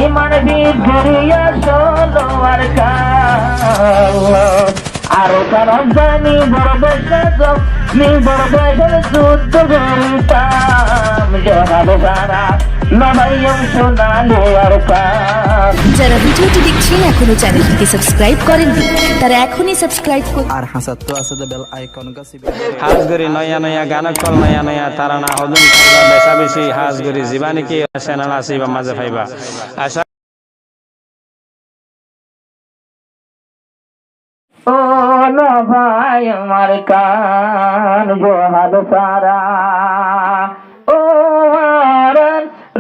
ইমান বিধুরিয়া ষোলো আর আরো কারণ জানি বড় বৈশাখ নির্ভর বৈশাখ যুদ্ধ করিতাম জহাদ সারা নবাইম সোনালি আর যারা ভিডিওটি দেখছেন এখনো চ্যানেলটিকে সাবস্ক্রাইব করেননি তারা এখনই সাবস্ক্রাইব করুন আর হাসাত তো আছে বেল আইকন গাছি হাজগরি নয়া নয়া গানক কল নয়া নয়া তারানা হজম খাইবা বেশা বেশি হাজগরি জীবানি কি চ্যানেল আছে বা মাঝে পাইবা আশা ও নবাই আমার কান জহাদ সারা ও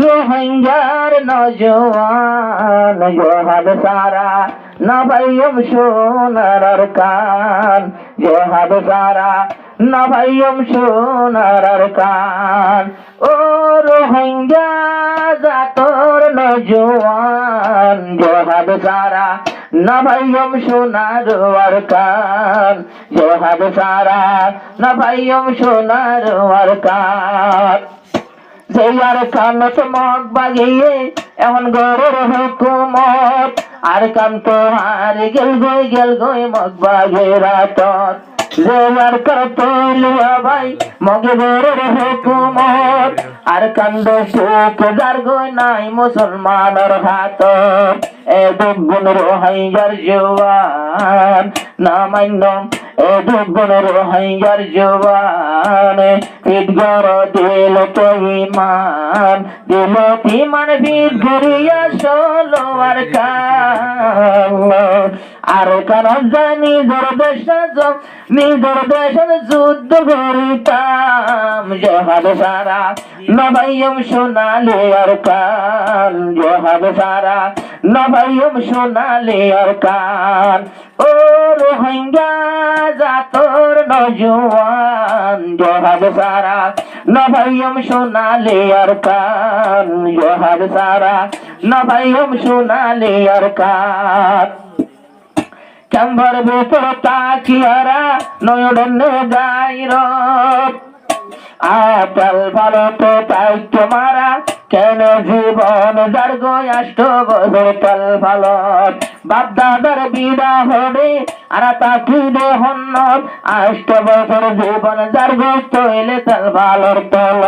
রোহিঙ্গার নজওয়ান জহাদ সারা নবাইম সোনার কান জহাদ সারা নবাইম সোনার কান ও রোহিঙ্গা জাতর নজওয়ান জহাদ সারা নবাইম সোনার কান জহাদ সারা নবাইম সোনার কান আর কানত মগ বাগিয়ে এমন গরুর হুকুমত আর কান তো হার গেল গই মগ বাগে রাতত আর করত লুয়া ভাই মগে গরুর হুকুমত আর কান্দ সুখ যার গই নাই মুসলমানের হাত এ দুগুণ রোহিঙ্গার জওয়ান না মান্যম এ দুগুণ রোহিঙ্গার জওয়ান ঈদগর দিল তো ইমান দিল ইমান বিধুরিয়া ষোলো আর আর কারণ জানি নিজর দেশ যুদ্ধ করিতাম জহাদ সারা নবাইম সোনালি আর কান জহাদ সারা নবাইম সোনালি আর কান ও রোহিঙ্গা জাতর নজওয়ান জহাদ সারা নবাইম সোনালি আর কান জহাদ সারা নবাইম সোনালি আর কান চাম্বার ভেতর তাকিয়ারা নয়ন গাইর আটাল ভালো তো তাই তোমারা কেন জীবন যার গই 8 বছর তাল ভালো বাপ দাদার বিদা হবে আর তাকিলে হন্নত 8 বছর জীবন যার গই তৈলে তাল ভালোর তল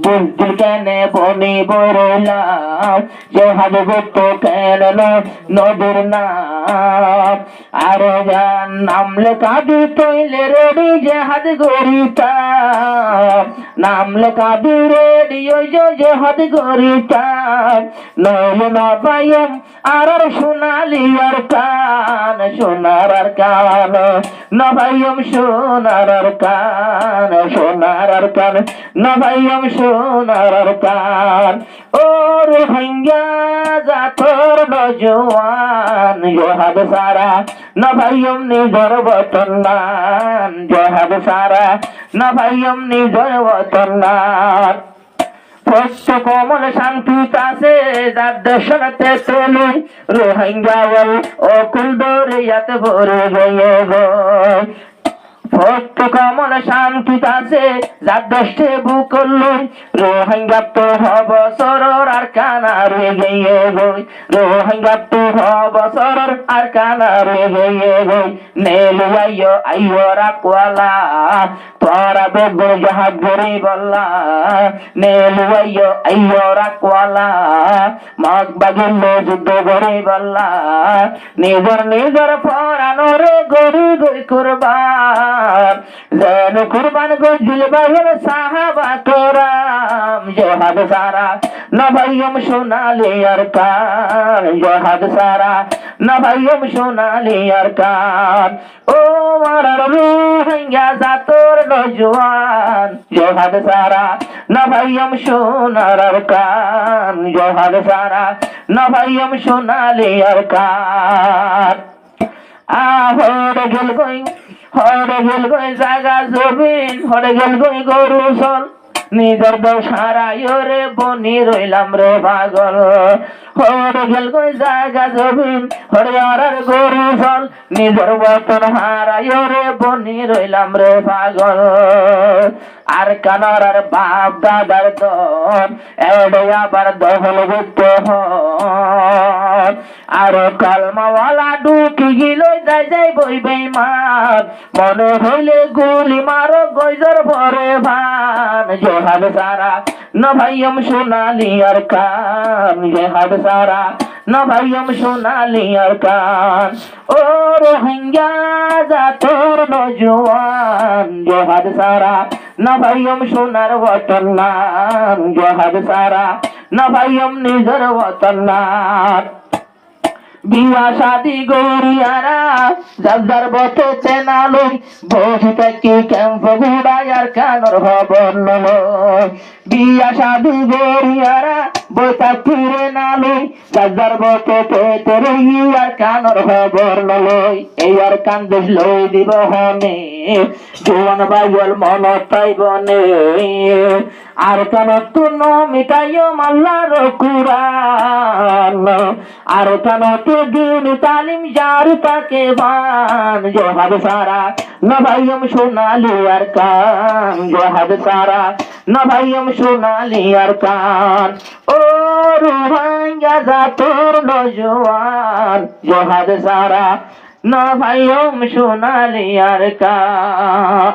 বুঝতে কেনে বনি বরলাম যে হাজে গুপ্ত কেন নদীর নাম আর জান নামলে কাঁদি তৈলে রেডি যে হাত গরিতা নাম লেখা রেডি ওই যে হাত গরিতা নইলে না পাইম আর সোনালি আর কান সোনার আর কান নবাইম সোনার আর কান সোনার আর কান নবাইম সোনার আর কান ও রোহিঙ্গা জাতর নজওয়ান জহাদ সারা নবাইম নিজর বতন নান জহাদ সারা নবাইম নিজর বতন নান পশ্চ কমল শান্তি আছে যার দর্শনতে চলে রোহিঙ্গা ও কুলদরিয়াত ভরে গিয়ে গো ভক্ত কমল শান্তি আছে যার দশে বুকল রোহিঙ্গা তো হব সরর আর কানা রে গিয়ে গই রোহিঙ্গা তো হব সরর আর কানা রে গিয়ে গই নেলু আইয়ো রাখওয়ালা তোরা বেগো জাহাজ গরি বল্লা নেলু আইয়ো রাখওয়ালা মগ বাগিল যুদ্ধ গরি বল্লা নিজর পরানোর গরি গই কুরবান যেন কুরবান গজল বাহির সাহাবা কেরাম জহাদ সারা নবাইম সোনালি আর কান জহাদ সারা নবাইম সোনালি আর কান ও মারার রোহিঙ্গা জাতর নজওয়ান জহাদ সারা নবাইম সোনার আর কান জহাদ সারা নবাইম সোনালি আর কান হরে গেল গই জাগা জমিন হরে গেল গই গরু সল নিজের দোষারায় রে বনি রইলাম রে পাগল হরে গেল কই জায়গা জমিন হরে আর গরু ফল নিজের বতন হারায় রে বনি রইলাম রে পাগল আর কানার আর বাপ দাদার দন এডে আবার দহল করতে হয় আর কালমাওয়ালা ঢুকি গিল যাই যাই বই বেইমান মনে হইলে গুলি মারো গইজর ভরে ভান জোহার সারা না ভাইয়ম সোনালি আর কান জোহার সারা না ভাইয়ম সোনালি আর কান ও রোহিঙ্গা যা তোর নজওয়ান জোহার সারা না ভাইয়ম সোনার ওয়াতন নাম জোহার সারা না ভাইয়ম নিজের ওয়াতন নাম বিয়া শাদি গরিয়ারা যার বতে চেনালই বসে থেকে ক্যাম্প ঘুরাইয়ার কানর খবর নল বিয়া শাদি গরিয়ারা বইটা ফিরে নালই যার বতে পেতে রইয়ার কানর খবর নলই এই আর কান দেশ লই দিব হনে জোয়ান বাইল মন পাইবনে আর কান তুন মিটাইও মাল্লার কুরান আর কান দিন তালিম যার তাকে বান জোহার সারা না ভাইয়ম সোনালি আর কান জোহার সারা না ভাইয়ম সোনালি আর কান ও রোহিঙ্গা যা তোর নজওয়ান জোহার সারা না ভাইয়ম সোনালি আর কান